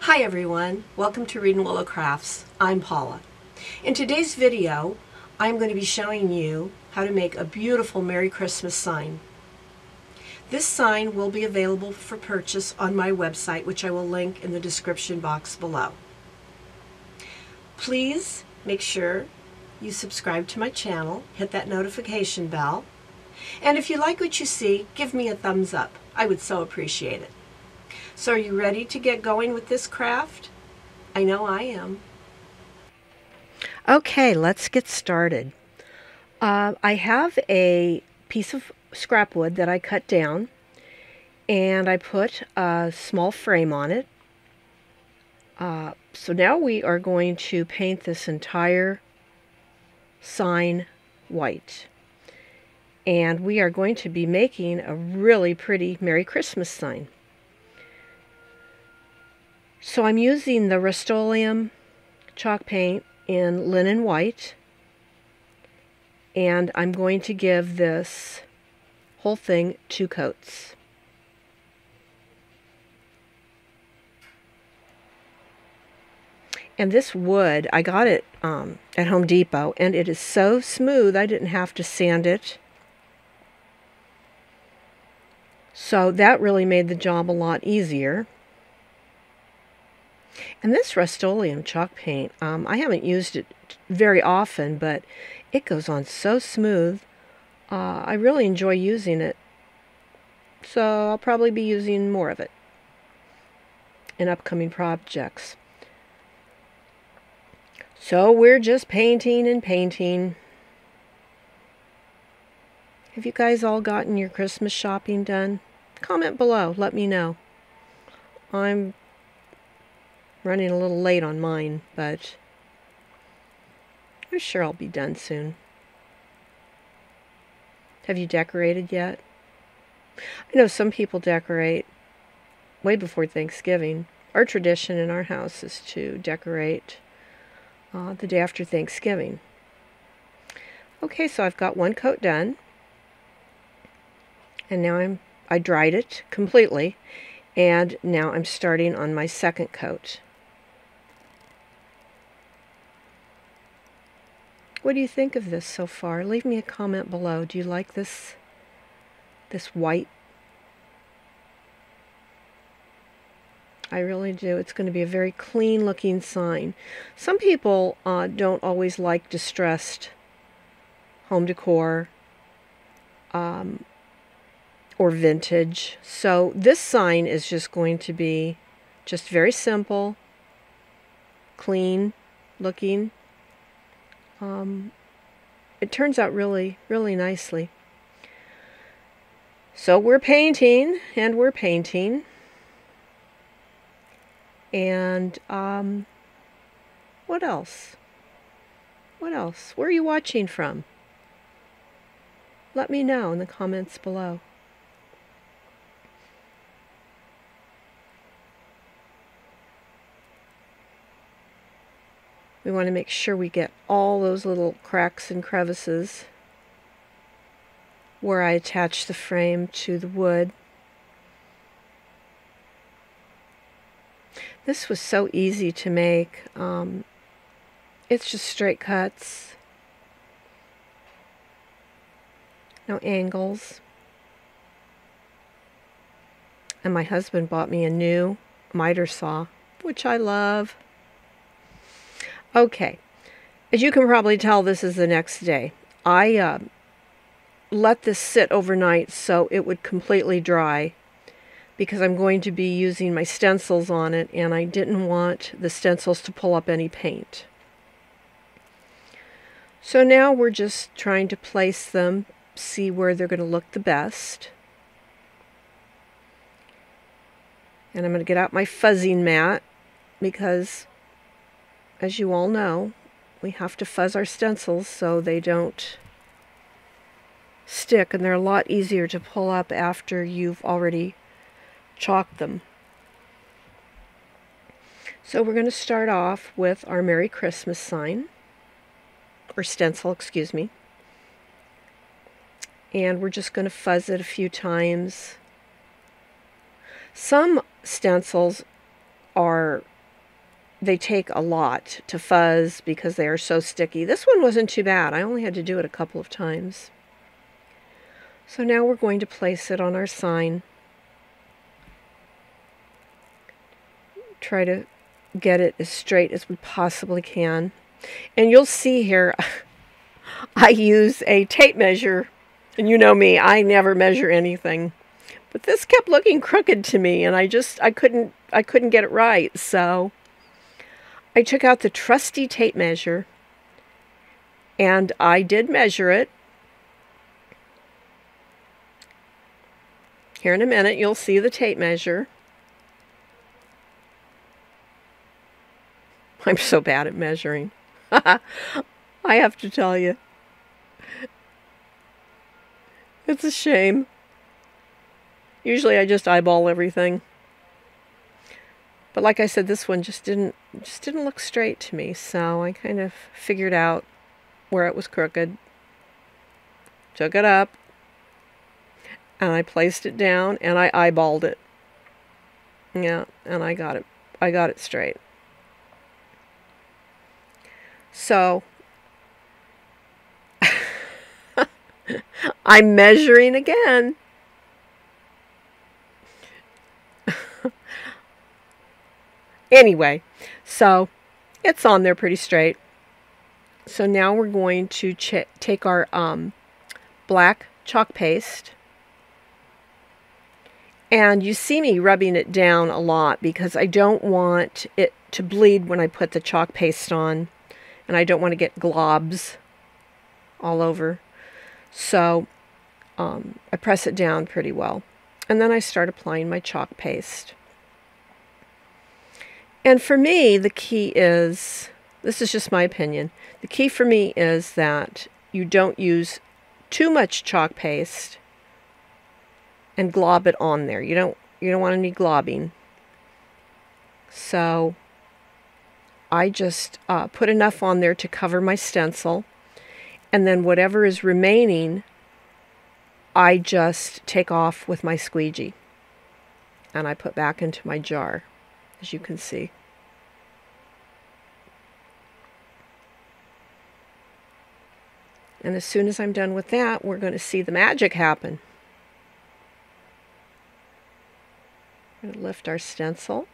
Hi everyone, welcome to Reed & Willow Crafts. I'm Paula. In today's video, I'm going to be showing you how to make a beautiful Merry Christmas sign. This sign will be available for purchase on my website, which I will link in the description box below. Please make sure you subscribe to my channel, hit that notification bell, and if you like what you see, give me a thumbs up. I would so appreciate it. So are you ready to get going with this craft? I know I am. Okay, let's get started. I have a piece of scrap wood that I cut down and I put a small frame on it. So now we are going to paint this entire sign white. And we are going to be making a really pretty Merry Christmas sign. So I'm using the Rust-Oleum chalk paint in linen white, and I'm going to give this whole thing 2 coats. And this wood, I got it at Home Depot, and it is so smooth I didn't have to sand it. So that really made the job a lot easier. And this Rust-Oleum chalk paint, I haven't used it very often, but it goes on so smooth. I really enjoy using it. So I'll probably be using more of it in upcoming projects. So we're just painting and painting. Have you guys all gotten your Christmas shopping done? Comment below, let me know. I'm running a little late on mine, but I'm sure I'll be done soon. Have you decorated yet? I know some people decorate way before Thanksgiving. Our tradition in our house is to decorate the day after Thanksgiving. Okay, so I've got 1 coat done, and now I dried it completely, and now I'm starting on my 2nd coat. What do you think of this so far? Leave me a comment below. Do you like this white? I really do. It's going to be a very clean looking sign. Some people don't always like distressed home decor or vintage. So this sign is just going to be just very simple, clean looking. It turns out really, really nicely. So we're painting, and we're painting. And, what else? What else? Where are you watching from? Let me know in the comments below. We want to make sure we get all those little cracks and crevices where I attach the frame to the wood. This was so easy to make. It's just straight cuts. No angles. And my husband bought me a new miter saw, which I love. Okay, as you can probably tell, this is the next day. I let this sit overnight so it would completely dry because I'm going to be using my stencils on it, and I didn't want the stencils to pull up any paint. So now we're just trying to place them, see where they're going to look the best. And I'm going to get out my fuzzing mat because, as you all know, we have to fuzz our stencils so they don't stick, and they're a lot easier to pull up after you've already chalked them. So we're going to start off with our Merry Christmas sign, or stencil, excuse me. And we're just going to fuzz it a few times. Some stencils are they take a lot to fuzz because they are so sticky. This one wasn't too bad. I only had to do it a couple of times. So now we're going to place it on our sign. Try to get it as straight as we possibly can. And you'll see here, I use a tape measure. And you know me, I never measure anything. But this kept looking crooked to me, and I couldn't get it right. So I took out the trusty tape measure, and I did measure it. Here in a minute, you'll see the tape measure. I'm so bad at measuring. I have to tell you. It's a shame. Usually I just eyeball everything. But like I said, this one just didn't look straight to me, so I kind of figured out where it was crooked. Took it up, and I placed it down, and I eyeballed it. Yeah, and I got it straight. So I'm measuring again. Anyway, so it's on there pretty straight. So now we're going to take our black chalk paste. And you see me rubbing it down a lot because I don't want it to bleed when I put the chalk paste on. And I don't want to get globs all over. So I press it down pretty well. And then I start applying my chalk paste. And for me, the key is, this is just my opinion, the key for me is that you don't use too much chalk paste and glob it on there. You don't want any globbing. So I just put enough on there to cover my stencil, and then whatever is remaining, I just take off with my squeegee, and I put back into my jar, as you can see. And as soon as I'm done with that, we're going to see the magic happen. We're going to lift our stencil.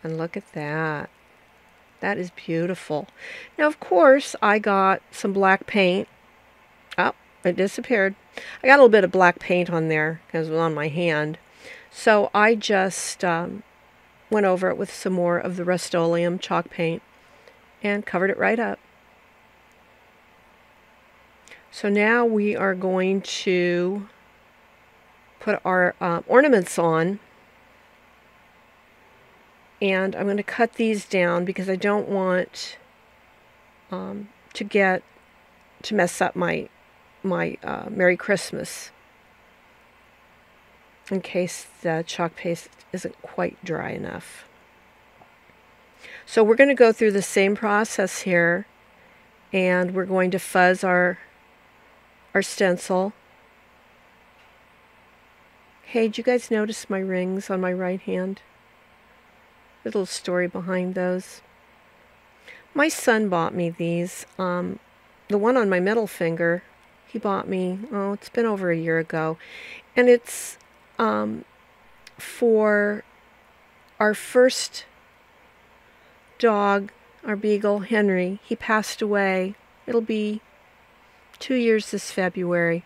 And look at that. That is beautiful. Now, of course, I got some black paint. Oh, it disappeared. I got a little bit of black paint on there because it was on my hand. So I just went over it with some more of the Rust-Oleum chalk paint and covered it right up. So now we are going to put our ornaments on. And I'm going to cut these down because I don't want to mess up my Merry Christmas, in case the chalk paste isn't quite dry enough. So we're going to go through the same process here, and we're going to fuzz our stencil. Hey, did you guys notice my rings on my right hand? Little story behind those. My son bought me these. The one on my middle finger, he bought me, oh, it's been over a year ago. And it's for our first dog, our beagle, Henry. He passed away. It'll be 2 years this February.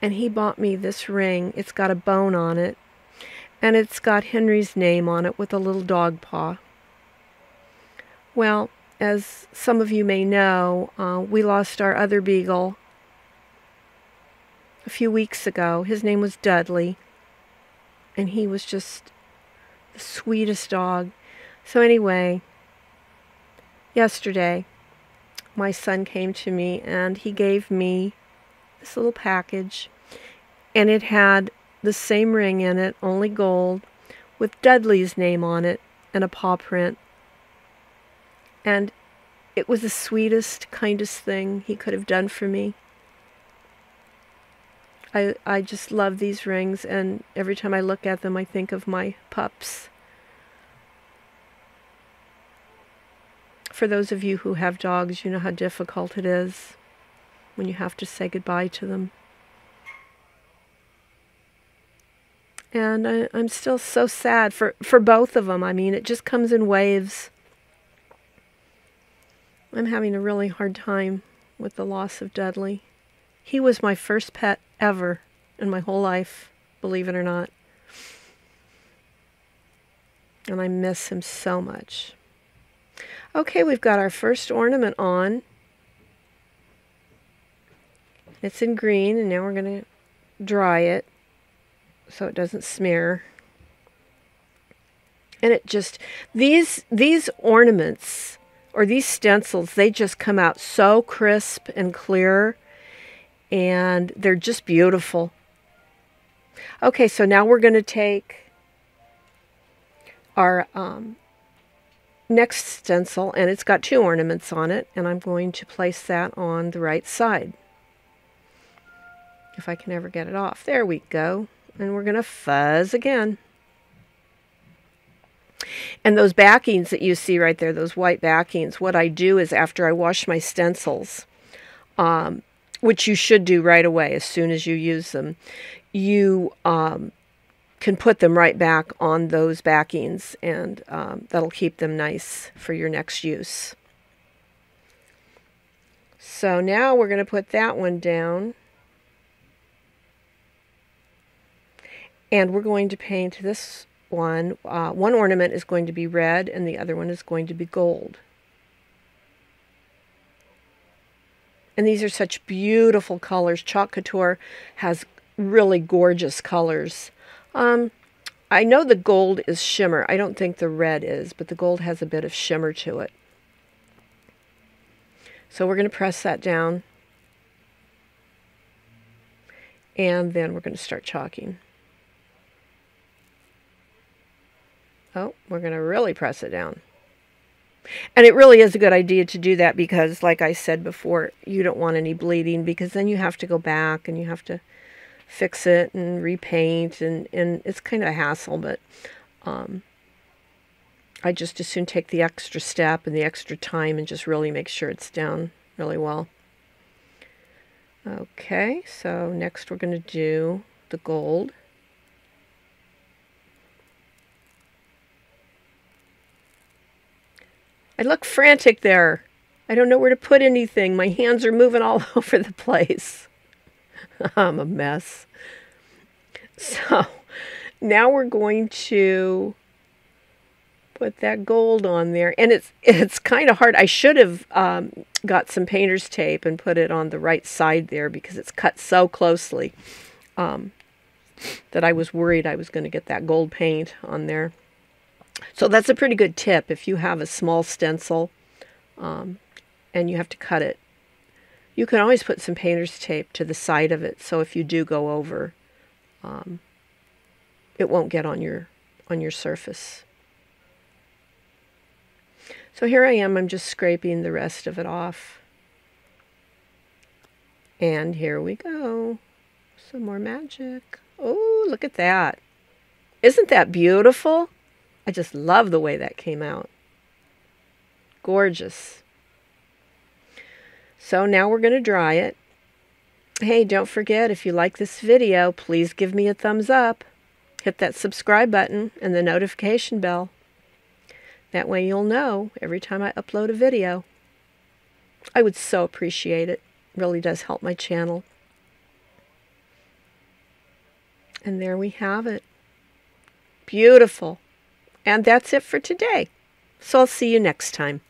And he bought me this ring. It's got a bone on it. And it's got Henry's name on it with a little dog paw. Well, as some of you may know, we lost our other beagle a few weeks ago. His name was Dudley, and he was just the sweetest dog. So anyway, yesterday, my son came to me, and he gave me this little package, and it had the same ring in it, only gold, with Dudley's name on it and a paw print. And it was the sweetest, kindest thing he could have done for me. I just love these rings, and every time I look at them, I think of my pups. For those of you who have dogs, you know how difficult it is when you have to say goodbye to them. And I'm still so sad for both of them. I mean, it just comes in waves. I'm having a really hard time with the loss of Dudley. He was my first pet ever in my whole life, believe it or not. And I miss him so much. Okay, we've got our first ornament on. It's in green, and now we're going to dry it so it doesn't smear. And it just, these ornaments, or these stencils, they just come out so crisp and clear, and they're just beautiful. Okay, so now we're going to take our next stencil, and it's got 2 ornaments on it, and I'm going to place that on the right side. If I can ever get it off. There we go. And we're going to fuzz again. And those backings that you see right there, those white backings, what I do is after I wash my stencils, which you should do right away as soon as you use them, you can put them right back on those backings, and that'll keep them nice for your next use. So now we're going to put that one down. And we're going to paint this one. One ornament is going to be red, and the other one is going to be gold. And these are such beautiful colors. Chalk Couture has really gorgeous colors. I know the gold is shimmer. I don't think the red is, but the gold has a bit of shimmer to it. So we're going to press that down. And then we're going to start chalking. Oh, we're going to really press it down. And it really is a good idea to do that because, like I said before, you don't want any bleeding, because then you have to go back and you have to fix it and repaint, and it's kind of a hassle, but I just as soon take the extra step and the extra time and just really make sure it's down really well. Okay, so next we're going to do the gold. I look frantic there. I don't know where to put anything. My hands are moving all over the place. I'm a mess. So now we're going to put that gold on there. And it's kind of hard. I should have got some painter's tape and put it on the right side there because it's cut so closely that I was worried I was going to get that gold paint on there. So that's a pretty good tip if you have a small stencil and you have to cut it. You can always put some painter's tape to the side of it, so if you do go over, it won't get on your surface. So here I am, I'm just scraping the rest of it off. And here we go. Some more magic. Oh, look at that. Isn't that beautiful? I just love the way that came out. Gorgeous. So now we're going to dry it. Hey, don't forget, if you like this video, please give me a thumbs up. Hit that subscribe button and the notification bell. That way you'll know every time I upload a video. I would so appreciate it. It really does help my channel. And there we have it. Beautiful. And that's it for today. So I'll see you next time.